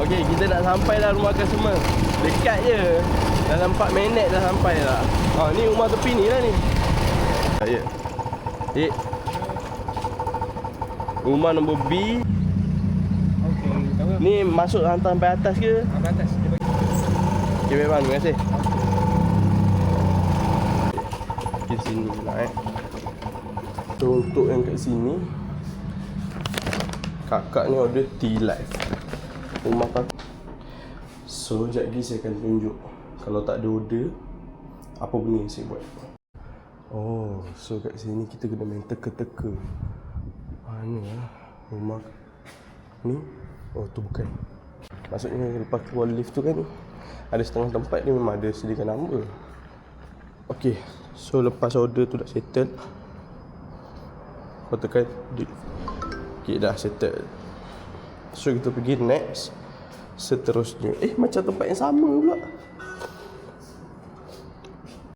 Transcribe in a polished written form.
Okay, kita nak sampai dah rumah customer. Dekat je. Dalam 4 minit dah sampai lah. Ni rumah tepi ni lah ni. Ya. Rumah nombor B. Okey, tahu. Ni masuk hantar sampai atas ke? Sampai atas dia bagi. Okay, baik bang, terima kasih. Okay, sini pula So, untuk yang kat sini, kakak ni order tea life. Rumah kakak. So, sekejap lagi saya akan tunjuk. Kalau tak ada order, apa benda yang saya buat. Oh, so kat sini kita kena main teka-teka. Mana lah rumah ni? Oh, tu bukan. Maksudnya lepas keluar lift tu kan, ada setengah tempat dia memang ada sediakan number. Okay, so lepas order tu dah settle, kau tekan deal. Okay, dah settle. So kita pergi next. Seterusnya macam tempat yang sama pula.